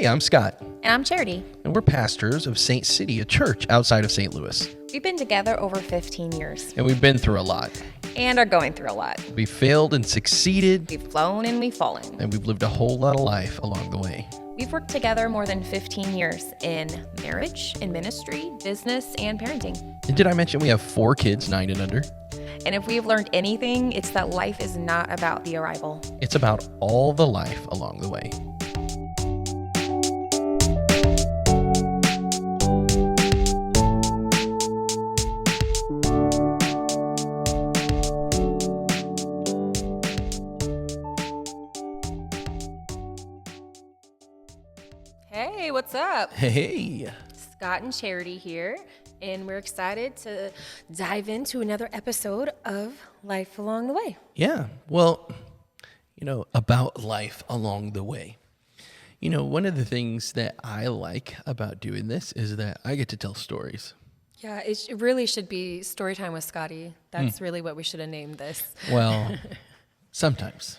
Hey, I'm Scott, And I'm Charity. and we're pastors of Saint City, a church outside of St. Louis. We've been together over 15 years And we've been through a lot. and are going through a lot. We failed and succeeded, We've flown and we've fallen. and we've lived a whole lot of life along the way. We've worked together more than 15 years in marriage, in ministry, business, and parenting. And did I mention we have 4 kids, 9 and under? And if we've learned anything, it's that life is not about the arrival. It's about all the life along the way. Hey, what's up? Hey, Scott and Charity here, and we're excited to dive into another episode of Life Along the Way. yeah, well, about life along the way. One of the things that I like about doing this is that I get to tell stories. Yeah, it really should be story time with Scotty. That's really what we should have named this. Well, sometimes.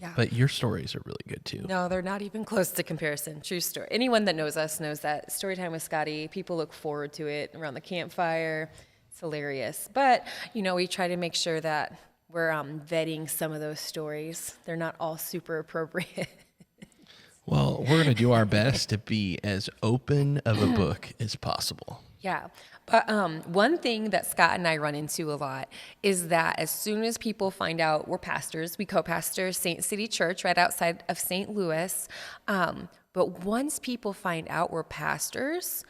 Yeah. But your stories are really good too. No, they're not even close to comparison. True story. Anyone that knows us knows that story time with Scotty, people look forward to it around the campfire. It's hilarious. But, we try to make sure that we're vetting some of those stories. They're not all super appropriate. Well, we're going to do our best to be as open of a book as possible. Yeah. But one thing that Scott and I run into a lot is that as soon as people find out we're pastors, we co-pastor Saint City Church right outside of St. Louis. But once people find out we're pastors,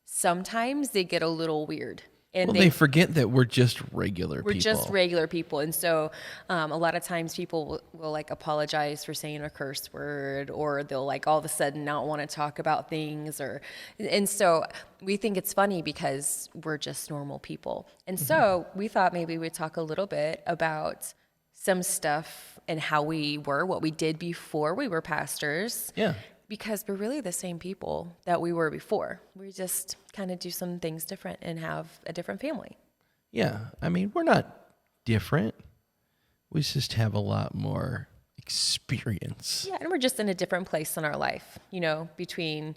sometimes they get a little weird. And Well, they forget that we're just regular people. we're just regular people. And so a lot of times people will like apologize for saying a curse word, or they'll like all of a sudden not want to talk about things. And so we think it's funny because we're just normal people. And so we thought maybe we'd talk a little bit about some stuff and how we were, what we did before we were pastors. Yeah. Because we're really the same people that we were before. We just kind of do some things different and have a different family. Yeah. I mean, we're not different. We just have a lot more experience. Yeah, and we're just in a different place in our life, between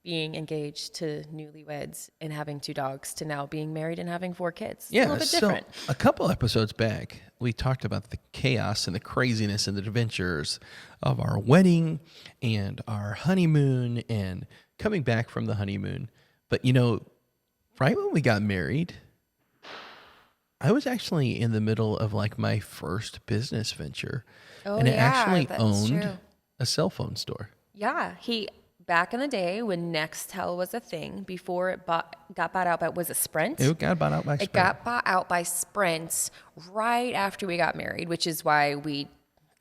being engaged to newlyweds and having 2 dogs to now being married and having 4 kids. It's a little bit different. So a couple episodes back, we talked about the chaos and the craziness and the adventures of our wedding and our honeymoon and coming back from the honeymoon. But, right when we got married, I was actually in the middle of like my first business venture. Oh, and I yeah, actually that's owned true. a cell phone store. Yeah, back in the day when Nextel was a thing, before it got bought out by, was it Sprint? It got bought out by Sprint. It got bought out by Sprint right after we got married, which is why we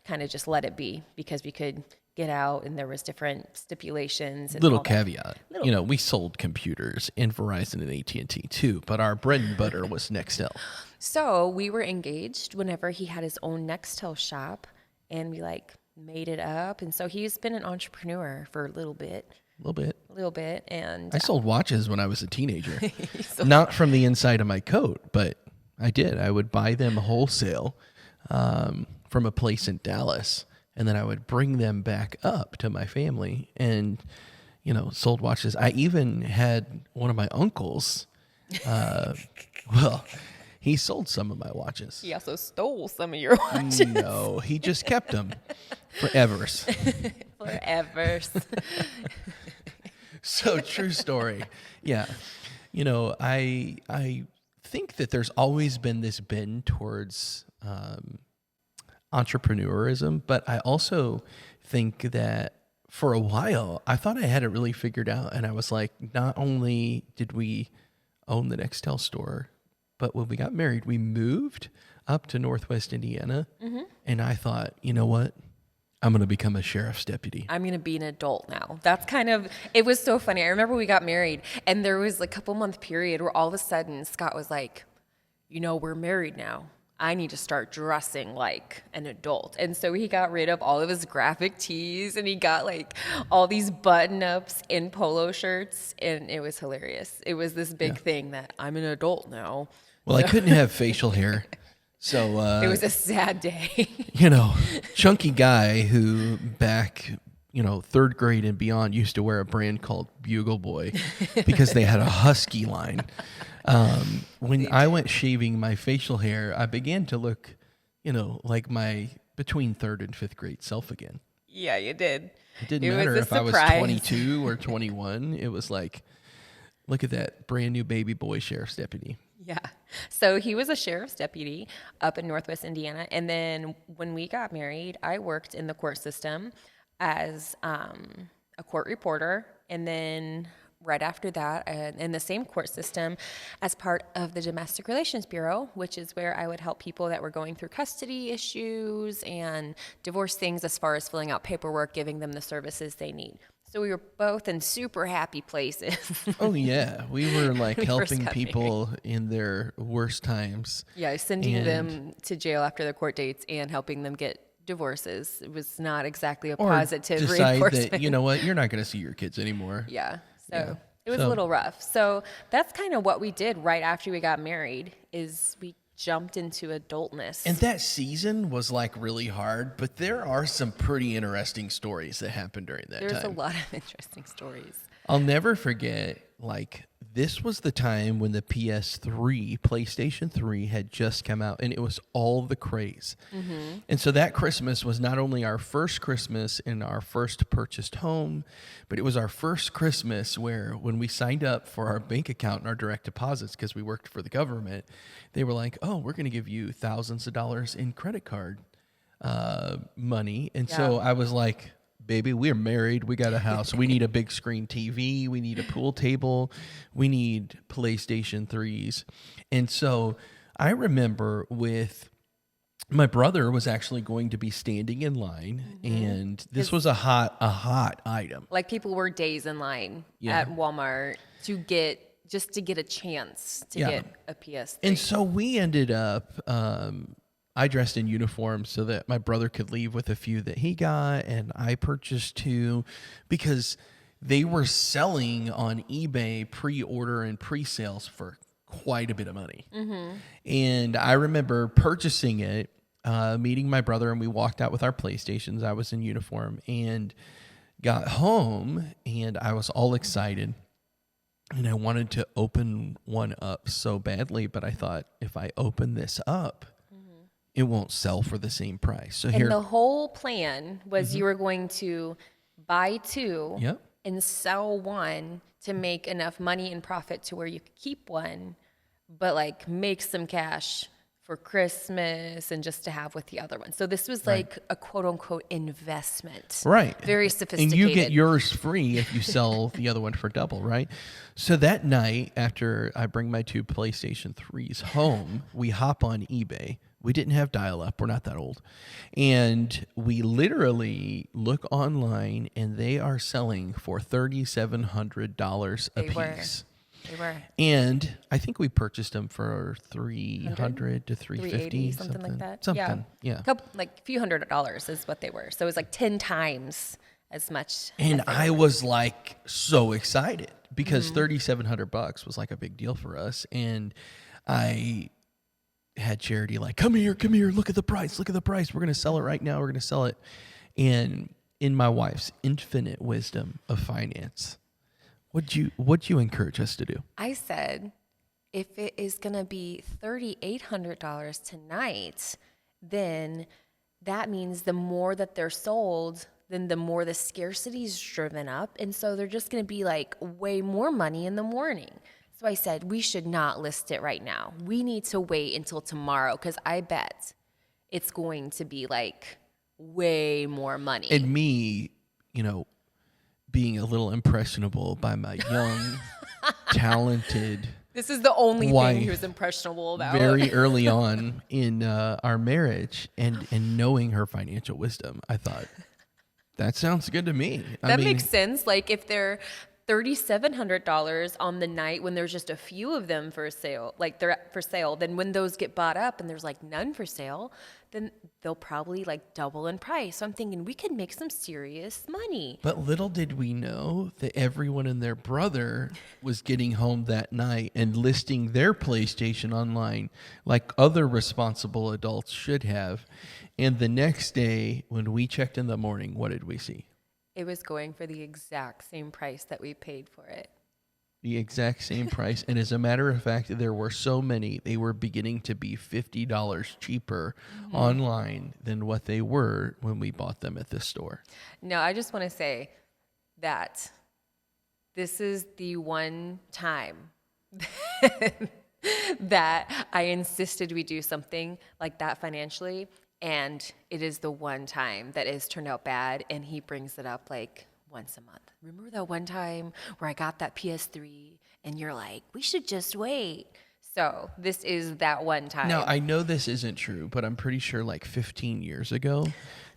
kind of just let it be, because we could get out and there was different stipulations. And Little all that. caveat, we sold computers in Verizon and AT&T too, but our bread and butter was Nextel. So we were engaged whenever he had his own Nextel shop, and we made it up. And so he's been an entrepreneur for a little bit. A little bit. And I sold watches when I was a teenager. Not from the inside of my coat, but I did. I would buy them wholesale from a place in Dallas, and then I would bring them back up to my family and, sold watches. I even had one of my uncles, he sold some of my watches. he also stole some of your watches. No, he just kept them forever. Forever. So true story. Yeah. I think that there's always been this bend towards entrepreneurism, but I also think that for a while I thought I had it really figured out, and I was like, not only did we own the Nextel store, but when we got married, we moved up to Northwest Indiana, and I thought, you know what? I'm going to become a sheriff's deputy. I'm going to be an adult now. That's it was so funny. I remember we got married and there was a couple month period where all of a sudden Scott was like, we're married now. I need to start dressing like an adult. And so he got rid of all of his graphic tees and he got all these button ups and polo shirts. And it was hilarious. It was this big thing that I'm an adult now. Well, I couldn't have facial hair. So it was a sad day. chunky guy who back, third grade and beyond used to wear a brand called Bugle Boy because they had a husky line. When I went shaving my facial hair, I began to look, like my between third and fifth grade self again. Yeah, you did. It didn't matter if I was 22 or 21. It was like, look at that brand new baby boy sheriff's deputy. Yeah. So he was a sheriff's deputy up in Northwest Indiana. And then when we got married, I worked in the court system as a court reporter. And then right after that, in the same court system as part of the Domestic Relations Bureau, which is where I would help people that were going through custody issues and divorce things as far as filling out paperwork, giving them the services they need. So we were both in super happy places. Oh, yeah. We were like helping got people in their worst times. Yeah, sending them to jail after their court dates and helping them get divorces. It was not exactly a positive decide reinforcement. that, you know what, you're not going to see your kids anymore. Yeah. So it was a little rough. So that's kind of what we did right after we got married is we jumped into adultness. And that season was like really hard, but there are some pretty interesting stories that happened during that time. There's a lot of interesting stories. I'll never forget, like, this was the time when the PS3, PlayStation 3, had just come out, and it was all the craze. Mm-hmm. And so that Christmas was not only our first Christmas in our first purchased home, but it was our first Christmas where when we signed up for our bank account and our direct deposits, because we worked for the government, they were like, oh, we're going to give you thousands of dollars in credit card money. And so I was like, baby, we're married. We got a house. We need a big screen TV. We need a pool table. We need PlayStation 3s. And so I remember with my brother was actually going to be standing in line, and this was a hot item. Like people were days in line at Walmart to get a chance to get a PS3. And so we ended up I dressed in uniform so that my brother could leave with a few that he got, and I purchased 2 because they were selling on eBay pre-order and pre-sales for quite a bit of money. Mm-hmm. And I remember purchasing it, meeting my brother, and we walked out with our PlayStations. I was in uniform and got home, and I was all excited. And I wanted to open one up so badly, but I thought if I open this up, it won't sell for the same price. So and the whole plan was you were going to buy 2 and sell 1 to make enough money and profit to where you could keep 1, but like make some cash for Christmas and just to have with the other one. So this was like a quote unquote investment. Right. Very sophisticated. And you get yours free if you sell the other one for double, right? So that night after I bring my 2 PlayStation 3s home, we hop on eBay. We didn't have dial-up. We're not that old. And we literally look online, and they are selling for $3,700 a piece. They were. And I think we purchased them for $300 to $350, something like that. Something, yeah. Like a few $100s is what they were. So it was like 10 times as much. And I was like so excited because $3,700 was like a big deal for us. And I had Charity like, come here, look at the price. We're going to sell it right now. We're going to sell it. And in my wife's infinite wisdom of finance, what'd you encourage us to do? I said, if it is going to be $3,800 tonight, then that means the more that they're sold, then the more the scarcity is driven up. And so they're just going to be like way more money in the morning. So I said, we should not list it right now. We need to wait until tomorrow because I bet it's going to be like way more money. And me, being a little impressionable by my young, talented This is the only wife, thing he was impressionable about. Very early on in our marriage and knowing her financial wisdom, I thought, that sounds good to me. That makes sense. Like if they're $3,700 on the night when there's just a few of them for sale, like they're for sale, then when those get bought up and there's like none for sale, then they'll probably like double in price. So I'm thinking we could make some serious money. But little did we know that everyone and their brother was getting home that night and listing their PlayStation online like other responsible adults should have. And the next day when we checked in the morning, what did we see? It was going for the exact same price that we paid for it. The exact same price. And as a matter of fact, there were so many, they were beginning to be $50 cheaper online than what they were when we bought them at the store. No, I just want to say that this is the one time that I insisted we do something like that financially. And it is the one time that it's turned out bad. And he brings it up like once a month. Remember that one time where I got that PS3 and you're like, we should just wait. So this is that one time. Now, I know this isn't true, but I'm pretty sure like 15 years ago,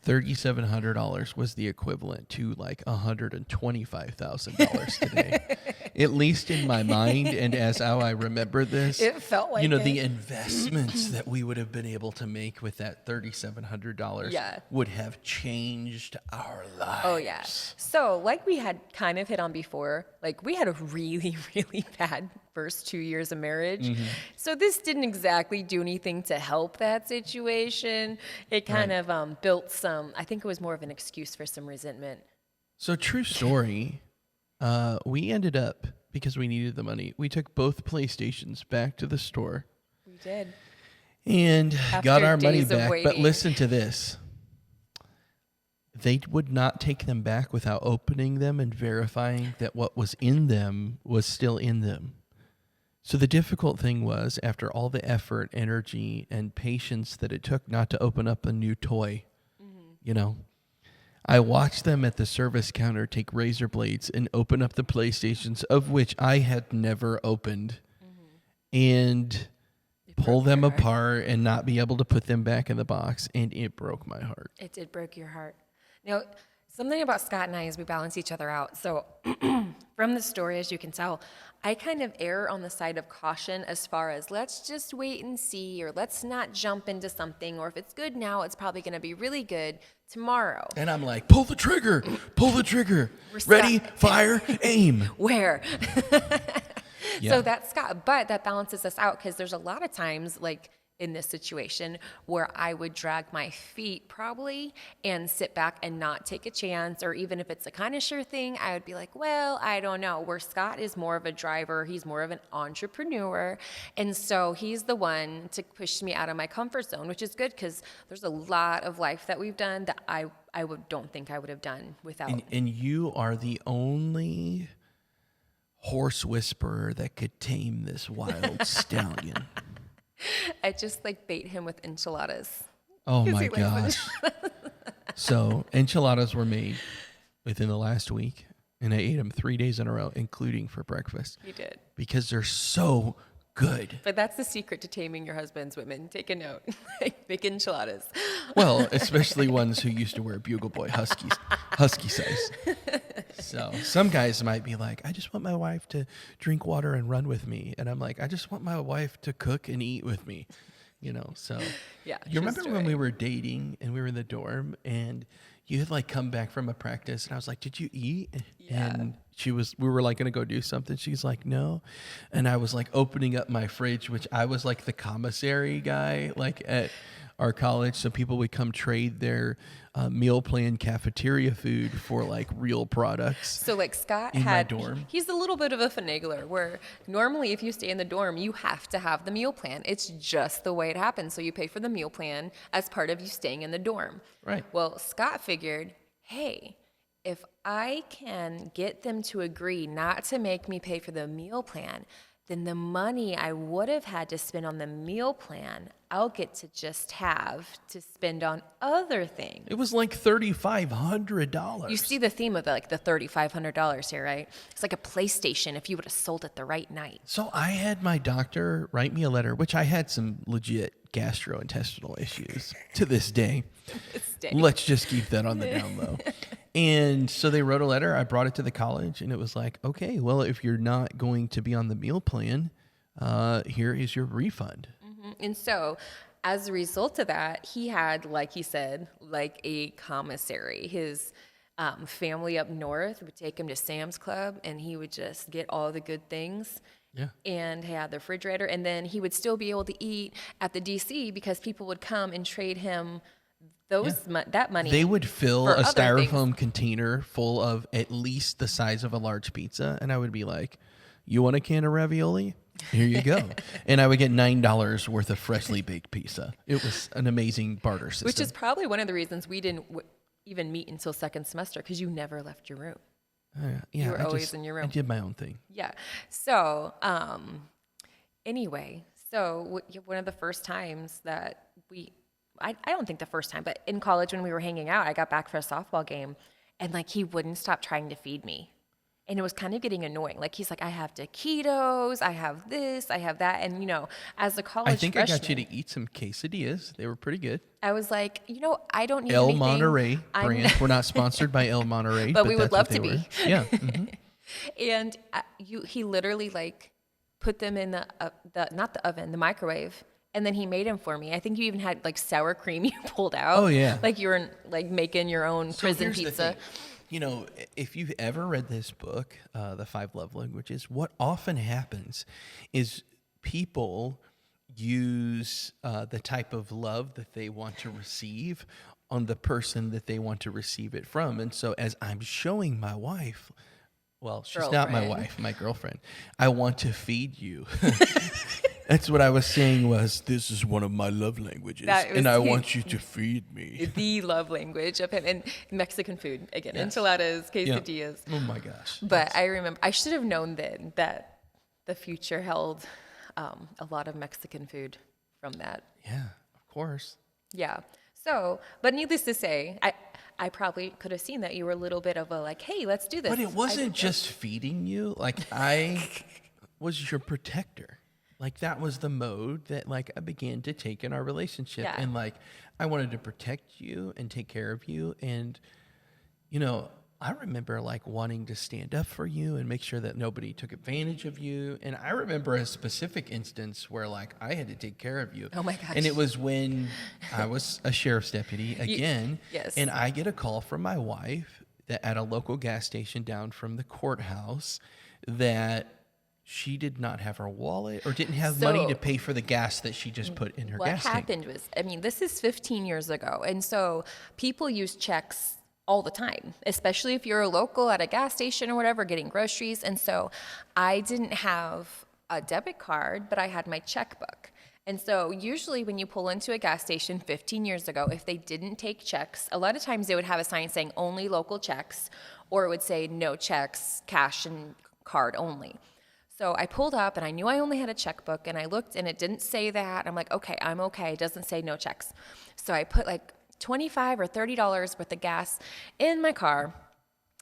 $3,700 was the equivalent to like $125,000 today. At least in my mind, and as how I remember this, It felt like the investments that we would have been able to make with that $3,700 would have changed our lives. Oh, yeah. So, like we had kind of hit on before, like we had a really, really bad first 2 years of marriage. So this didn't exactly do anything to help that situation. It kind of built some, I think it was more of an excuse for some resentment. So true story, we ended up, because we needed the money, we took both PlayStations back to the store. We did. And got our money days of back. But waiting. listen to this. They would not take them back without opening them and verifying that what was in them was still in them. So the difficult thing was, after all the effort, energy, and patience that it took not to open up a new toy, I watched them at the service counter take razor blades and open up the PlayStations, of which I had never opened, and pull them apart and not be able to put them back in the box, and it broke my heart. It did break your heart. Now, something about Scott and I is we balance each other out. So from the story, as you can tell, I kind of err on the side of caution as far as let's just wait and see, or let's not jump into something, or if it's good now, it's probably going to be really good tomorrow. And I'm like, pull the trigger, ready, fire, aim. Where? Yeah. So that's Scott, but that balances us out because there's a lot of times, like in this situation, where I would drag my feet probably and sit back and not take a chance, or even if it's a kind of sure thing, I would be like, well, I don't know. Where Scott is more of a driver, he's more of an entrepreneur, and so he's the one to push me out of my comfort zone, which is good because there's a lot of life that we've done that I don't think I would have done without. And you are the only horse whisperer that could tame this wild stallion. I just like bait him with enchiladas. Oh 'Cause my he likes gosh. So enchiladas were made within the last week, and I ate them 3 days in a row, including for breakfast. You did. Because they're so good. But that's the secret to taming your husband's women. Take a note. Like big enchiladas. Well, especially ones who used to wear Bugle Boy husky size. So some guys might be like, I just want my wife to drink water and run with me. And I'm like, I just want my wife to cook and eat with me. So Yeah. you remember when we were dating and we were in the dorm and you had like come back from a practice and I was like, did you eat? Yeah. And we were like going to go do something. She's like, no. And I was like opening up my fridge, which I was like the commissary guy, like at our college. So people would come trade their meal plan cafeteria food for like real products. So like Scott in my dorm. He's a little bit of a finagler where normally if you stay in the dorm, you have to have the meal plan. It's just the way it happens. So you pay for the meal plan as part of you staying in the dorm. Right. Well, Scott figured, hey, if I can get them to agree not to make me pay for the meal plan, then the money I would have had to spend on the meal plan, I'll get to just have to spend on other things. It was like $3,500. You see the theme of like the $3,500 here, right? It's like a PlayStation if you would have sold it the right night. So I had my doctor write me a letter, which I had some legit gastrointestinal issues to this day. Let's just keep that on the down low. And so they wrote a letter. I brought it to the college, and it was like, okay, well, if you're not going to be on the meal plan, here is your refund. Mm-hmm. And so as a result of that, he had, like he said, like a commissary. His family up north would take him to Sam's Club, and he would just get all the good things. Yeah. And he had the refrigerator, and then he would still be able to eat at the DC because people would come and trade him that money. They would fill for a other things. styrofoam container full of at least the size of a large pizza, and I would be like, "You want a can of ravioli? Here you go." And I would get $9 worth of freshly baked pizza. It was an amazing barter system. Which is probably one of the reasons we didn't even meet until second semester, because you never left your room. Yeah, You were always in your room. I did my own thing. Yeah. So, anyway, one of the first times that I don't think the first time, but in college when we were hanging out, I got back for a softball game, and like he wouldn't stop trying to feed me. And it was kind of getting annoying. Like he's like, I have taquitos, I have this, I have that. And, as a college I think freshman, I got you to eat some quesadillas. They were pretty good. I was like, I don't need El anything. Monterey brand. We're not sponsored by El Monterey, but we would that's love what to they be. were. Yeah. Mhm. And he literally like put them in not the oven, the microwave. And then he made them for me. I think you even had like sour cream you pulled out. Oh, yeah. Like you were like making your own prison here's the pizza. thing. If you've ever read this book, The 5 Love Languages, what often happens is people use the type of love that they want to receive on the person that they want to receive it from. And so as I'm showing my wife, well, she's not my wife, my girlfriend, I want to feed you. That's what I was saying was, this is one of my love languages, and I want you to feed me. The love language of him. And Mexican food, again, enchiladas, quesadillas. Yeah. Oh my gosh. But I remember, I should have known then that the future held a lot of Mexican food from that. Yeah, of course. Yeah. So, but needless to say, I probably could have seen that you were a little bit of a like, hey, let's do this. But it wasn't just feeding you. Like, I was your protector. Like, that was the mode that, like, I began to take in our relationship. Yeah. And, like, I wanted to protect you and take care of you. And, I remember, like, wanting to stand up for you and make sure that nobody took advantage of you. And I remember a specific instance where, like, I had to take care of you. Oh, my gosh. And it was when I was a sheriff's deputy again. Yes. And I get a call from my wife that at a local gas station down from the courthouse that she did not have her wallet or didn't have money to pay for the gas that she just put in her gas tank. What happened was, this is 15 years ago. And so people use checks all the time, especially if you're a local at a gas station or whatever, getting groceries. And so I didn't have a debit card, but I had my checkbook. And so usually when you pull into a gas station 15 years ago, if they didn't take checks, a lot of times they would have a sign saying only local checks, or it would say no checks, cash and card only. So I pulled up and I knew I only had a checkbook, and I looked and it didn't say that. I'm like, okay, I'm okay. It doesn't say no checks. So I put like $25 or $30 worth of gas in my car.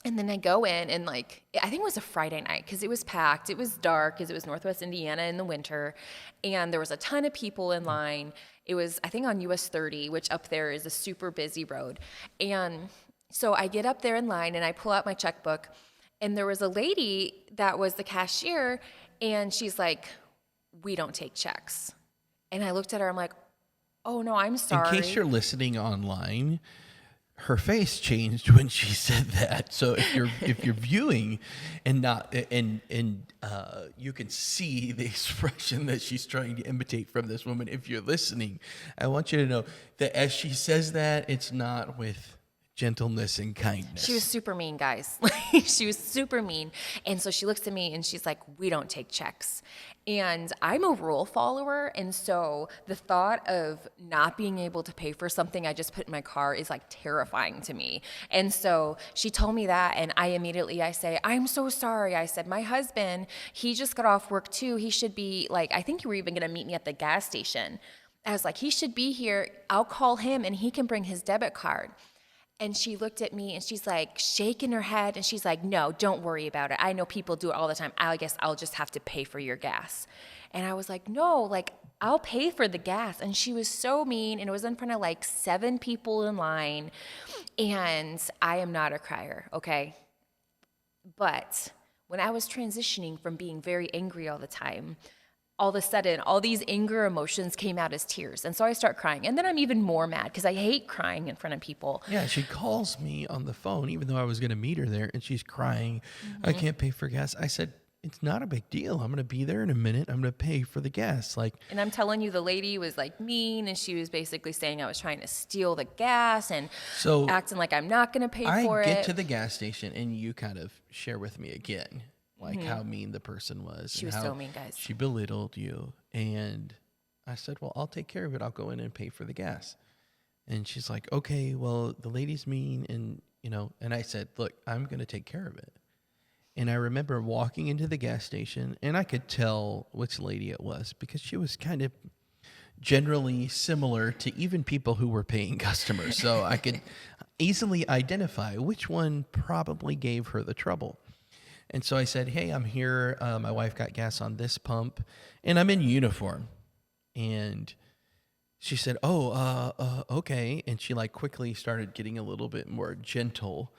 And then I go in and like, I think it was a Friday night because it was packed. It was dark because it was Northwest Indiana in the winter. And there was a ton of people in line. It was, I think, on US 30, which up there is a super busy road. And so I get up there in line and I pull out my checkbook. And there was a lady that was the cashier, and she's like, we don't take checks. And I looked at her, I'm like, oh no, I'm sorry. In case you're listening online, her face changed when she said that. So if you're viewing and not you can see the expression that she's trying to imitate from this woman. If you're listening, I want you to know that as she says that, it's not with gentleness and kindness. She was super mean, guys. She was super mean. And so she looks at me and she's like, we don't take checks. And I'm a rule follower. And so the thought of not being able to pay for something I just put in my car is like terrifying to me. And so she told me that, and I say, I'm so sorry. I said, my husband, he just got off work too. He should be like, I think you were even going to meet me at the gas station. I was like, he should be here. I'll call him and he can bring his debit card. And she looked at me and she's like shaking her head and she's like, no, don't worry about it. I know people do it all the time. I guess I'll just have to pay for your gas. And I was like, no, like I'll pay for the gas. And she was so mean, and it was in front of like 7 people in line. And I am not a crier, okay? But when I was transitioning from being very angry all the time, all of a sudden, all these anger emotions came out as tears. And so I start crying. And then I'm even more mad because I hate crying in front of people. Yeah, she calls me on the phone, even though I was going to meet her there, and she's crying. I can't pay for gas. I said, it's not a big deal. I'm going to be there in a minute. I'm going to pay for the gas. Like, And I'm telling you, the lady was like mean, and she was basically saying I was trying to steal the gas and so acting like I'm not going to pay for I get it. to the gas station and you kind of share with me again, like how mean the person was. She and was how so mean, guys. She belittled you. And I said, well, I'll take care of it. I'll go in and pay for the gas. And she's like, okay, well, the lady's mean. And, and I said, look, I'm going to take care of it. And I remember walking into the gas station, and I could tell which lady it was because she was kind of generally similar to even people who were paying customers. So I could easily identify which one probably gave her the trouble. And so I said, hey, I'm here. My wife got gas on this pump, and I'm in uniform. And she said, okay. And she like quickly started getting a little bit more gentle.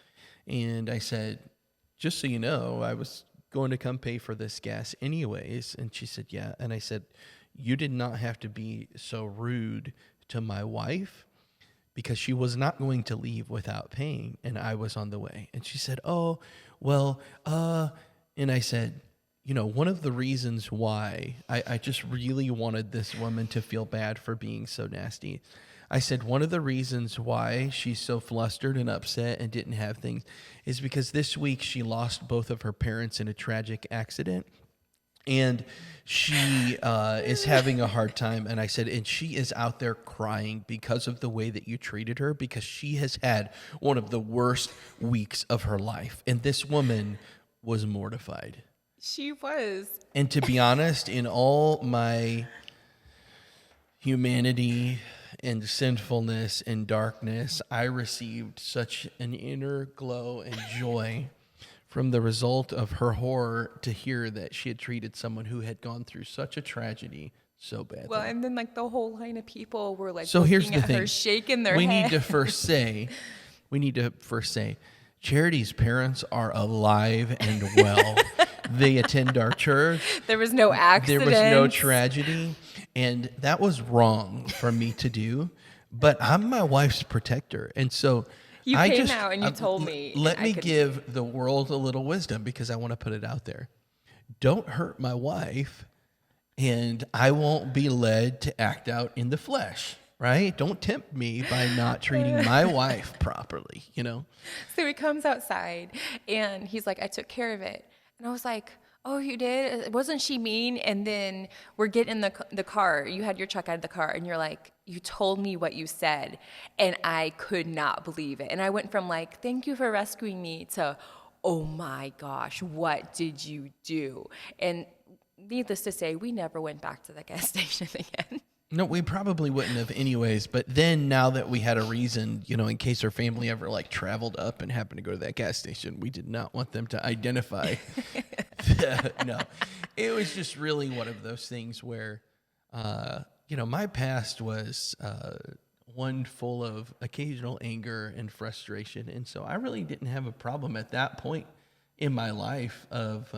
And I said, just so you know, I was going to come pay for this gas anyways. And she said, yeah. And I said, you did not have to be so rude to my wife because she was not going to leave without paying. And I was on the way. And she said, oh, well, and I said, one of the reasons why I just really wanted this woman to feel bad for being so nasty. I said, one of the reasons why she's so flustered and upset and didn't have things is because this week she lost both of her parents in a tragic accident. And she is having a hard time. And I said, and she is out there crying because of the way that you treated her, because she has had one of the worst weeks of her life. And this woman was mortified. She was. And to be honest, in all my humanity and sinfulness and darkness, I received such an inner glow and joy from the result of her horror to hear that she had treated someone who had gone through such a tragedy so badly. Well, and then like the whole line of people were like so here's looking the at thing. her, shaking their we head. need to first say, Charity's parents are alive and well. They attend our church. There was no accident. There was no tragedy. And that was wrong for me to do. But I'm my wife's protector. And so you came out and you told me. Let me give the world a little wisdom because I want to put it out there. Don't hurt my wife, and I won't be led to act out in the flesh. Right? Don't tempt me by not treating my wife properly, So he comes outside and he's like, I took care of it. And I was like, oh, you did? Wasn't she mean? And then we're getting in the car. You had your truck out of the car and you're like, you told me what you said. And I could not believe it. And I went from like, thank you for rescuing me to, oh my gosh, what did you do? And needless to say, we never went back to the gas station again. No, we probably wouldn't have anyways. But then now that we had a reason, in case our family ever like traveled up and happened to go to that gas station, we did not want them to identify. No, it was just really one of those things where, my past was one full of occasional anger and frustration. And so I really didn't have a problem at that point in my life of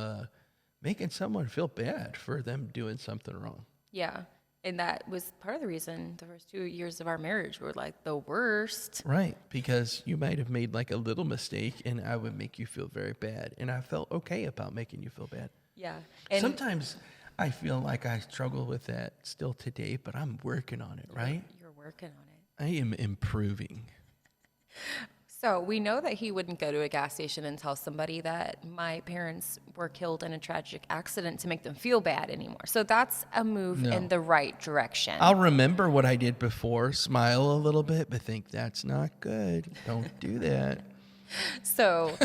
making someone feel bad for them doing something wrong. Yeah. And that was part of the reason the first 2 years of our marriage were like the worst. Right, because you might have made like a little mistake and I would make you feel very bad. And I felt okay about making you feel bad. Yeah. And sometimes I feel like I struggle with that still today, but I'm working on it, right? You're working on it. I am improving. So we know that he wouldn't go to a gas station and tell somebody that my parents were killed in a tragic accident to make them feel bad anymore. So that's a move in the right direction. I'll remember what I did before, smile a little bit, but think that's not good. Don't do that. So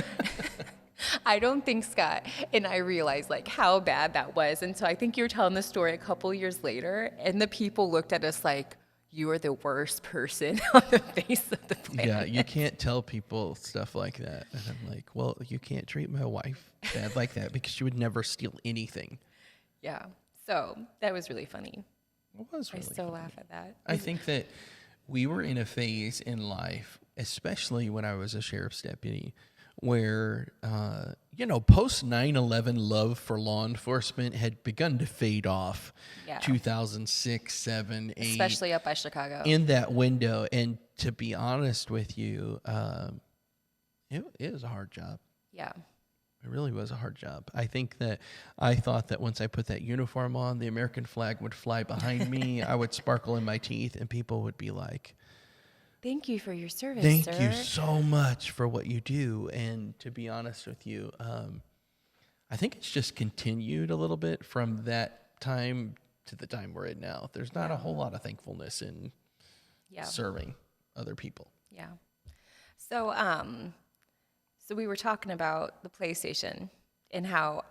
I don't think Scott and I realized like how bad that was. And so I think you were telling the story a couple years later and the people looked at us like, you are the worst person on the face of the planet. Yeah, you can't tell people stuff like that. And I'm like, well, you can't treat my wife bad like that because she would never steal anything. Yeah. So that was really funny. It was really I still funny. laugh at that. I think that we were in a phase in life, especially when I was a sheriff's deputy, where, post 9/11 love for law enforcement had begun to fade off. Yeah. 2006, 7, 8. Especially up by Chicago. In that window. And to be honest with you, it was a hard job. Yeah. It really was a hard job. I think that I thought that once I put that uniform on, the American flag would fly behind me. I would sparkle in my teeth, and people would be like, Thank you for your service, "Thank you sir. so much for what you do." And to be honest with you, I think it's just continued a little bit from that time to the time we're in now. There's not a whole lot of thankfulness in Yeah. serving other people. Yeah. So, so we were talking about the PlayStation and how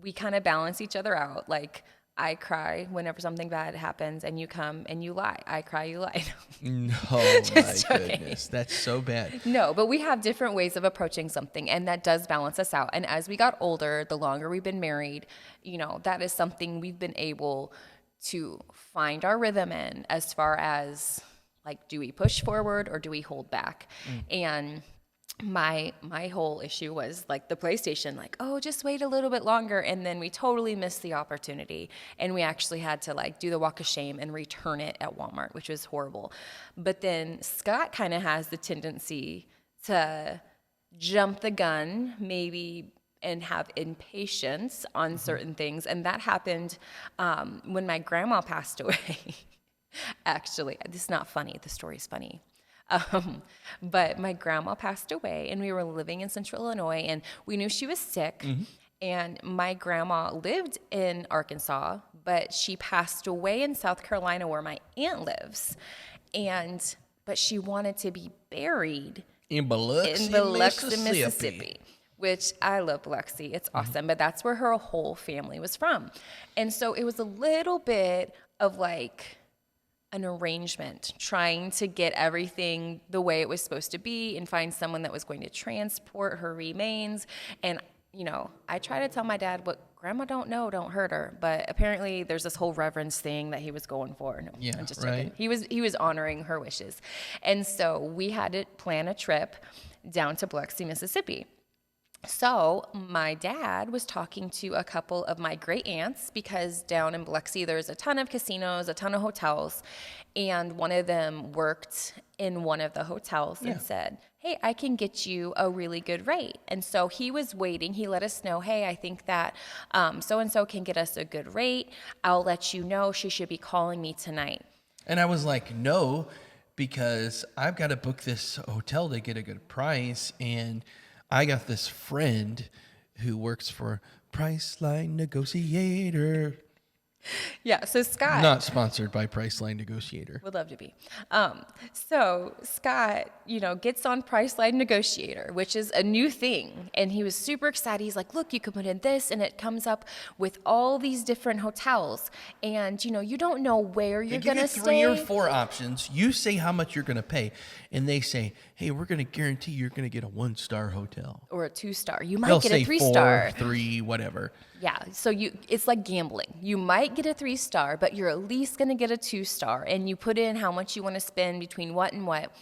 we kind of balance each other out. Like, I cry whenever something bad happens, and you come and you lie. I cry, you lie. No, my joking. goodness, that's so bad. No, but we have different ways of approaching something, and that does balance us out. And as we got older, the longer we've been married, you know, that is something we've been able to find our rhythm in, as far as like, do we push forward or do we hold back? And my whole issue was like the PlayStation, like, oh, just wait a little bit longer, and then we totally missed the opportunity, and we actually had to like do the walk of shame and return it at Walmart, which was horrible. But then Scott kind of has the tendency to jump the gun, maybe, and have impatience on certain things, and that happened when my grandma passed away. Actually, this is not funny. The story's funny. But my grandma passed away, and we were living in Central Illinois, and we knew she was sick. And my grandma lived in Arkansas, but she passed away in South Carolina, where my aunt lives. But she wanted to be buried In Biloxi, Mississippi, which I love Biloxi. It's awesome, but that's where her whole family was from. And so it was a little bit of like an arrangement, trying to get everything the way it was supposed to be and find someone that was going to transport her remains. And, you know, I try to tell my dad, what grandma don't know, don't hurt her. But apparently there's this whole reverence thing that he was going for. No, Yeah, I'm just joking. right. He was honoring her wishes. And so we had to plan a trip down to Biloxi, Mississippi. So my dad was talking to a couple of my great aunts, because down in Biloxi, there's a ton of casinos, a ton of hotels. And one of them worked in one of the hotels and said, hey, I can get you a really good rate. And so he was waiting. He let us know, hey, I think that so-and-so can get us a good rate. I'll let you know. She should be calling me tonight. And I was like, no, because I've got to book this hotel to get a good price. And I got this friend who works for Priceline Negotiator. Yeah, so Scott... Not sponsored by Priceline Negotiator. Would love to be. So Scott, you know, gets on Priceline Negotiator, which is a new thing. And he was super excited. He's like, look, you can put in this, and it comes up with all these different hotels. And, you know, you don't know where you're going to stay. They give you 3 or 4 options. You say how much you're going to pay. And they say, hey, we're going to guarantee you're going to get a 1-star hotel. Or a 2-star. You might They'll get say a 3-star. 4, 3, whatever. Yeah, so it's like gambling. You might get a 3-star, but you're at least going to get a 2-star, and you put in how much you want to spend between what and what.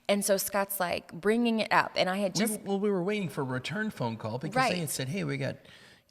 And so Scott's like bringing it up, and I had just... We were waiting for a return phone call because they had said, hey, we got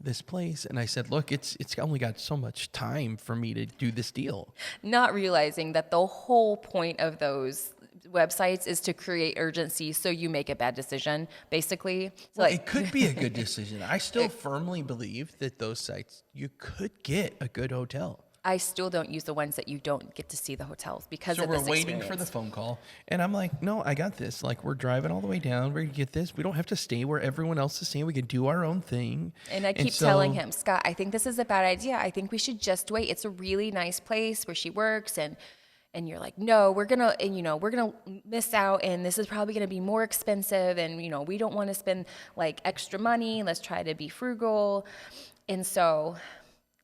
this place. And I said, look, it's only got so much time for me to do this deal. Not realizing that the whole point of those websites is to create urgency so you make a bad decision, basically. So Well, it could be a good decision. I still firmly believe that those sites, you could get a good hotel. I still don't use the ones that you don't get to see the hotels because So of we're this waiting experience. for the phone call, and I'm like, no, I got this. Like, we're driving all the way down. We're going to get this. We don't have to stay where everyone else is staying. We can do our own thing. And I keep telling him, Scott, I think this is a bad idea. I think we should just wait. It's a really nice place where she works, and you're like, no, we're gonna miss out, and this is probably gonna be more expensive, and you know, we don't want to spend like extra money. Let's try to be frugal. And so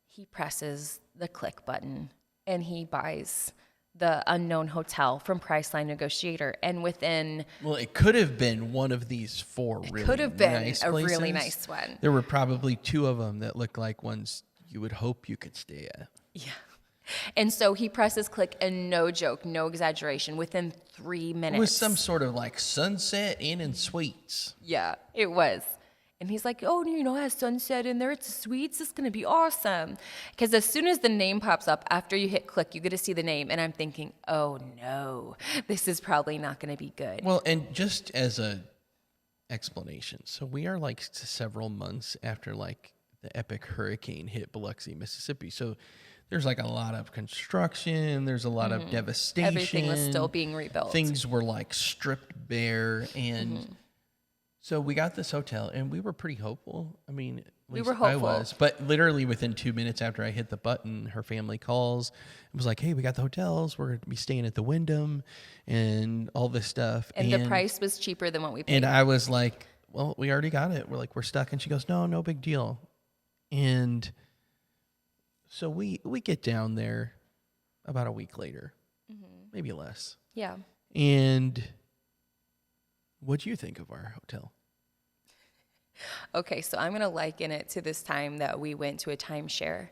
he presses the click button, and he buys the unknown hotel from Priceline Negotiator. And within... Well, it could have been one of these 4 really could have been nice a places. really nice one. There were probably 2 of them that looked like ones you would hope you could stay at. Yeah. And so he presses click, and no joke, no exaggeration, within 3 minutes. It was some sort of like Sunset Inn and Suites. Yeah, it was. And he's like, oh, you know, it has Sunset in there. It's suites. It's going to be awesome. Because as soon as the name pops up, after you hit click, you get to see the name. And I'm thinking, oh, no, this is probably not going to be good. Well, and just as a explanation. So we are like several months after like the epic hurricane hit Biloxi, Mississippi. So there's like a lot of construction. There's a lot of devastation. Everything was still being rebuilt. Things were like stripped bare. And so we got this hotel and we were pretty hopeful. I mean, at We least were hopeful. I was. But literally within 2 minutes after I hit the button, her family calls and was like, hey, we got the hotels. We're going to be staying at the Wyndham and all this stuff. And the price was cheaper than what we paid. And I was like, well, we already got it. We're like, we're stuck. And she goes, no big deal. And so we get down there about a week later, maybe less. Yeah. And what do you think of our hotel? Okay, so I'm going to liken it to this time that we went to a timeshare,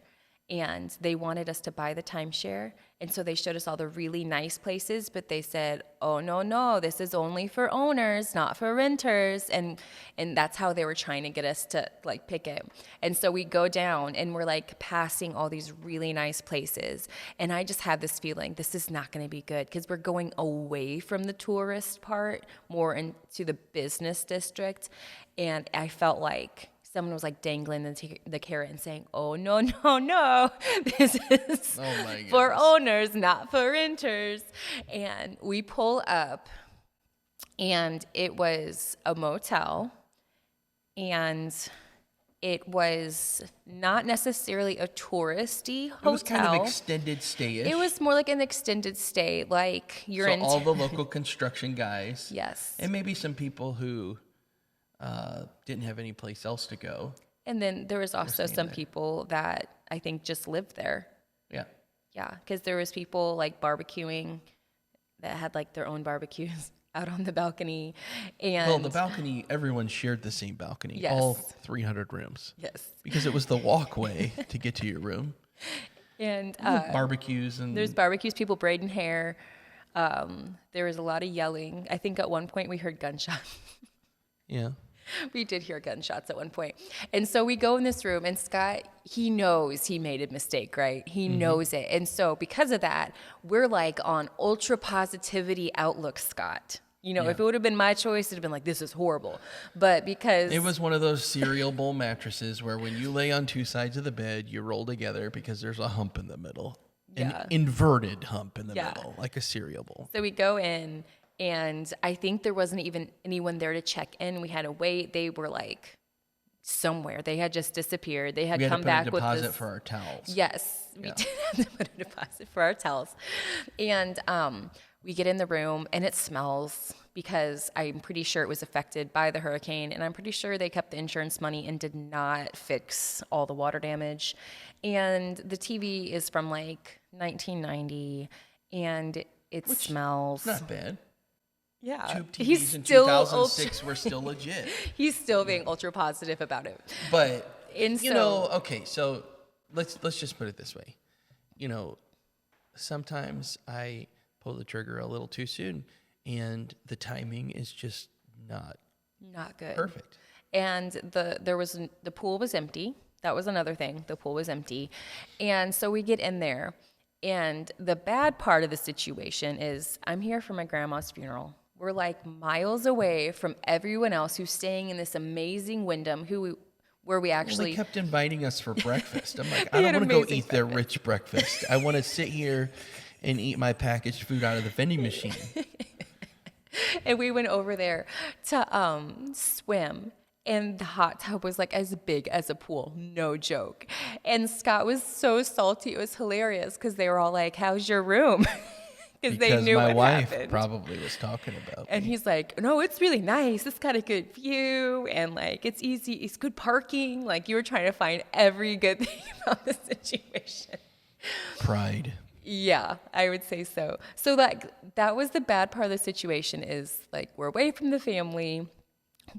and they wanted us to buy the timeshare, and so they showed us all the really nice places, but they said, oh, no, this is only for owners, not for renters, and that's how they were trying to get us to, like, pick it. And so we go down, and we're, like, passing all these really nice places, and I just have this feeling this is not going to be good, because we're going away from the tourist part, more into the business district, and I felt like someone was like dangling the carrot and saying, oh, no, this is for owners, not for renters. And we pull up, and it was a motel, and it was not necessarily a touristy hotel. It was kind of extended stay-ish. It was more like an extended stay, like you're in all the local construction guys. Yes. And maybe some people who didn't have any place else to go. And then there was also some people that I think just lived there. Yeah. Yeah, because there was people like barbecuing that had like their own barbecues out on the balcony. And well, the balcony, everyone shared the same balcony. Yes. All 300 rooms. Yes. Because it was the walkway to get to your room. And barbecues and there's barbecues, people braiding hair. There was a lot of yelling. I think at one point we heard gunshots. Yeah. We did hear gunshots at one point. And so we go in this room, and Scott, he knows he made a mistake, right? He knows it. And so because of that, we're like on ultra positivity outlook, Scott. You know, if it would have been my choice, it'd have been like, this is horrible. But because it was one of those cereal bowl mattresses where when you lay on two sides of the bed, you roll together because there's a hump in the middle. Yeah. An inverted hump in the middle, like a cereal bowl. So we go in, and I think there wasn't even anyone there to check in. We had to wait. They were like somewhere. They had just disappeared. They had we had come to put back a with deposit this. for our towels. Yes, we did have to put a deposit for our towels. And we get in the room, and it smells because I'm pretty sure it was affected by the hurricane, and I'm pretty sure they kept the insurance money and did not fix all the water damage. And the TV is from like 1990, and it smells. Not bad. Yeah, Tube TVs he's in still 2006 were still legit. He's still being ultra positive about it. But And you know, okay, so let's just put it this way. You know, sometimes I pull the trigger a little too soon, and the timing is just not good. perfect. And the pool was empty. That was another thing. The pool was empty, and so we get in there. And the bad part of the situation is I'm here for my grandma's funeral. We're like miles away from everyone else who's staying in this amazing Wyndham where we actually... They kept inviting us for breakfast. I'm like, I don't want to go eat their rich breakfast. I want to sit here and eat my packaged food out of the vending machine. And we went over there to swim. And the hot tub was like as big as a pool, no joke. And Scott was so salty. It was hilarious because they were all like, how's your room? Because they knew my what wife happened. probably was talking about And me. he's like, no, it's really nice. It's got a good view, and like it's easy. It's good parking. Like you were trying to find every good thing about the situation. Pride. Yeah, I would say so. So that was the bad part of the situation is like we're away from the family.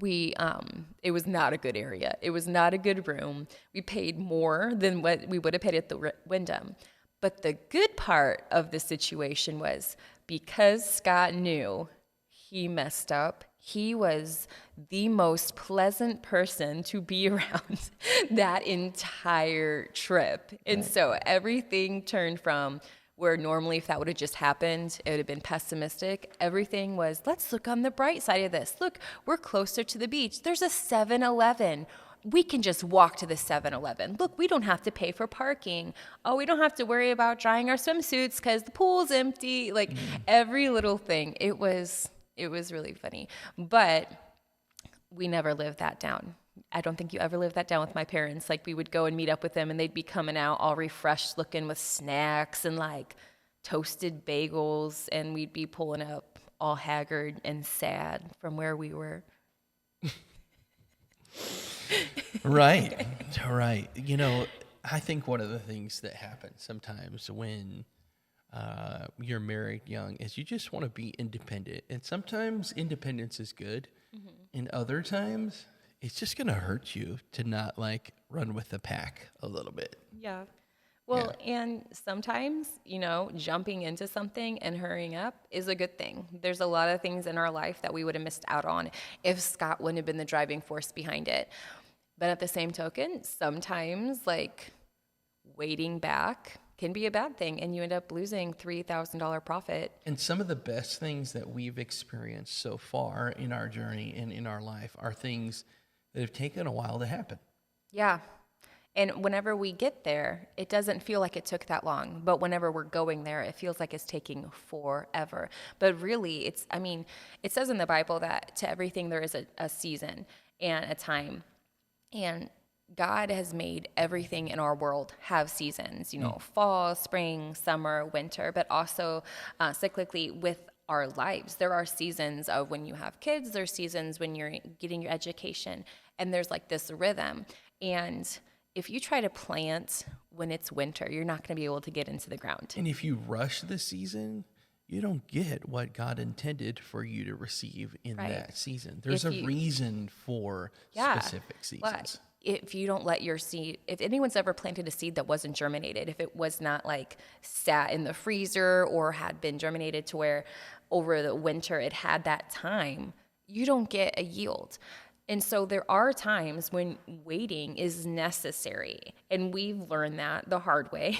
It was not a good area. It was not a good room. We paid more than what we would have paid at the Wyndham. But the good part of the situation was because Scott knew he messed up, he was the most pleasant person to be around that entire trip. And so everything turned from where normally if that would have just happened, it would have been pessimistic. Everything was, let's look on the bright side of this. Look, we're closer to the beach. There's a 7-Eleven. We can just walk to the 7-Eleven. Look, we don't have to pay for parking. Oh, we don't have to worry about drying our swimsuits because the pool's empty. Like every little thing. It was really funny. But we never lived that down. I don't think you ever lived that down with my parents. Like we would go and meet up with them and they'd be coming out all refreshed looking with snacks and like toasted bagels, and we'd be pulling up all haggard and sad from where we were. Right. Right. You know, I think one of the things that happens sometimes when you're married young is you just want to be independent. And sometimes independence is good. And other times it's just going to hurt you to not like run with the pack a little bit. Yeah. Well, and sometimes, you know, jumping into something and hurrying up is a good thing. There's a lot of things in our life that we would have missed out on if Scott wouldn't have been the driving force behind it. But at the same token, sometimes like waiting back can be a bad thing and you end up losing $3,000 profit. And some of the best things that we've experienced so far in our journey and in our life are things that have taken a while to happen. Yeah. And whenever we get there, it doesn't feel like it took that long. But whenever we're going there, it feels like it's taking forever. But really, it says in the Bible that to everything there is a season and a time. And God has made everything in our world have seasons, you know, fall, spring, summer, winter, but also cyclically with our lives. There are seasons of when you have kids, there's seasons when you're getting your education, and there's like this rhythm. And if you try to plant when it's winter, you're not going to be able to get into the ground. And if you rush the season, you don't get what God intended for you to receive in that season. There's a reason for specific seasons. If you don't let your seed, if anyone's ever planted a seed that wasn't germinated, if it was not like sat in the freezer or had been germinated to where over the winter it had that time, you don't get a yield. And so there are times when waiting is necessary, and we've learned that the hard way.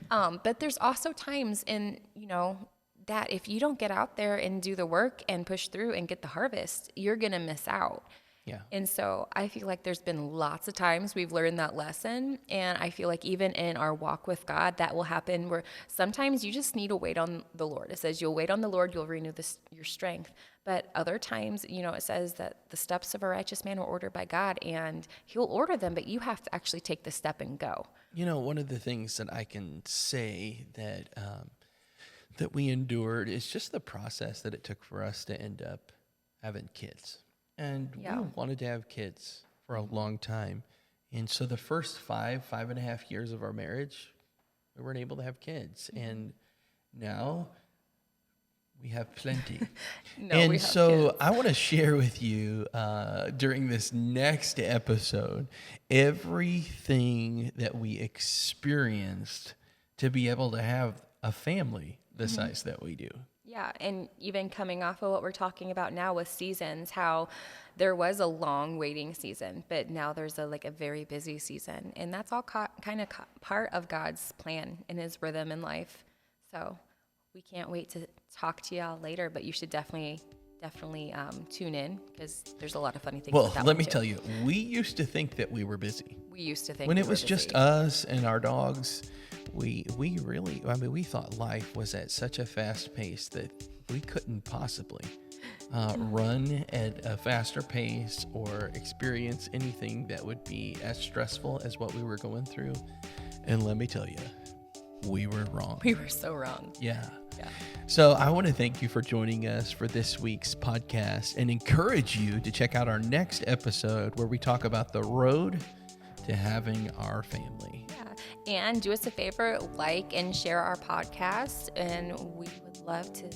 But there's also times in, you know, that if you don't get out there and do the work and push through and get the harvest, you're going to miss out. Yeah. And so I feel like there's been lots of times we've learned that lesson. And I feel like even in our walk with God, that will happen where sometimes you just need to wait on the Lord. It says you'll wait on the Lord, you'll renew your strength. But other times, you know, it says that the steps of a righteous man are ordered by God, and he'll order them, but you have to actually take the step and go. You know, one of the things that I can say that that we endured is just the process that it took for us to end up having kids. And we wanted to have kids for a long time. And so the first 5.5 years of our marriage, we weren't able to have kids. And now we have plenty. And so kids. I want to share with you during this next episode everything that we experienced to be able to have a family the size that we do. Yeah, and even coming off of what we're talking about now with seasons, how there was a long waiting season, but now there's a very busy season. And that's all kind of part of God's plan and his rhythm in life. So we can't wait to talk to y'all later, but you should definitely tune in because there's a lot of funny things. Well, let me tell you, we used to think that we were busy. We used to think when it was just us and our dogs. We really, we thought life was at such a fast pace that we couldn't possibly run at a faster pace or experience anything that would be as stressful as what we were going through. And let me tell you, we were wrong. We were so wrong. Yeah. So I want to thank you for joining us for this week's podcast and encourage you to check out our next episode where we talk about the road to having our family. Yeah. And do us a favor, like and share our podcast, and we would love to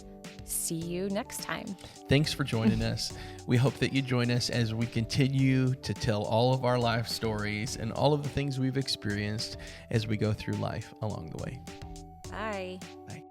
see you next time. Thanks for joining us. We hope that you join us as we continue to tell all of our life stories and all of the things we've experienced as we go through life along the way. Bye. Bye.